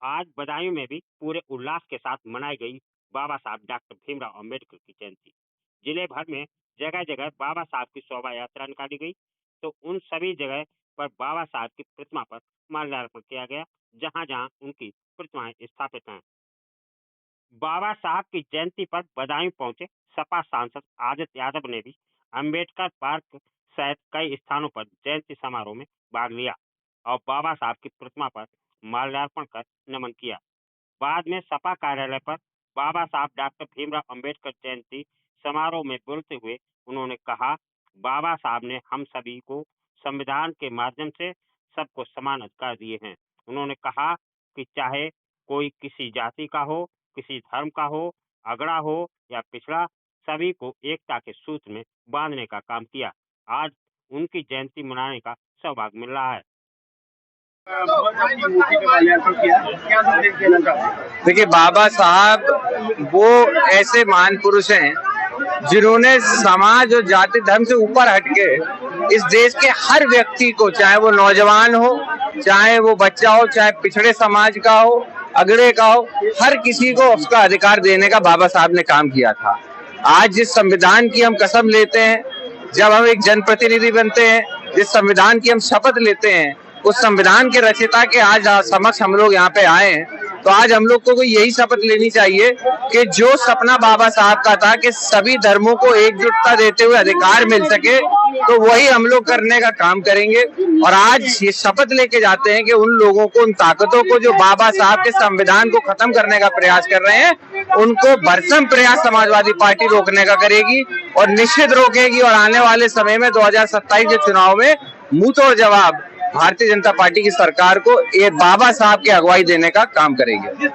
आज बदायूं में भी पूरे उल्लास के साथ मनाई गई बाबा साहब डॉक्टर भीमराव अंबेडकर की जयंती। जिले भर में जगह जगह बाबा साहब की शोभा यात्रा निकाली गई, तो उन सभी जगह पर बाबा साहब की प्रतिमा पर माल्यार्पण किया गया, जहां जहां उनकी प्रतिमाएं स्थापित हैं। बाबा साहब की जयंती पर बदायूं पहुंचे सपा सांसद आदित्य यादव ने भी अंबेडकर पार्क सहित कई स्थानों पर जयंती समारोह में भाग लिया और बाबा साहब की प्रतिमा पर माल्यार्पण कर नमन किया। बाद में सपा कार्यालय पर बाबा साहब डॉक्टर भीमराव अंबेडकर जयंती समारोह में बोलते हुए उन्होंने कहा, बाबा साहब ने हम सभी को संविधान के माध्यम से सबको समान अधिकार दिए हैं। उन्होंने कहा कि चाहे कोई किसी जाति का हो, किसी धर्म का हो, अगड़ा हो या पिछड़ा, सभी को एकता के सूत्र में बांधने का काम किया। आज उनकी जयंती मनाने का सौभाग्य मिल रहा है। देखिए, बाबा साहब वो ऐसे महान पुरुष हैं जिन्होंने समाज और जाति धर्म से ऊपर हटके इस देश के हर व्यक्ति को, चाहे वो नौजवान हो, चाहे वो बच्चा हो, चाहे पिछड़े समाज का हो, अगड़े का हो, हर किसी को उसका अधिकार देने का बाबा साहब ने काम किया था। आज जिस संविधान की हम कसम लेते हैं, जब हम एक जनप्रतिनिधि बनते हैं, जिस संविधान की हम शपथ लेते हैं, उस संविधान के रचयिता के आज समक्ष हम लोग यहाँ पे आए हैं, तो आज हम लोग को यही शपथ लेनी चाहिए कि जो सपना बाबा साहब का था कि सभी धर्मों को एकजुटता देते हुए अधिकार मिल सके, तो वही हम लोग करने का काम करेंगे। और आज ये शपथ लेके जाते हैं कि उन लोगों को, उन ताकतों को जो बाबा साहब के संविधान को खत्म करने का प्रयास कर रहे हैं, उनको भरसम प्रयास समाजवादी पार्टी रोकने का करेगी और निश्चित रोकेगी। और आने वाले समय में 2027 के चुनाव में मुंहतोड़ जवाब भारतीय जनता पार्टी की सरकार को ये बाबा साहब की अगुवाई देने का काम करेगी।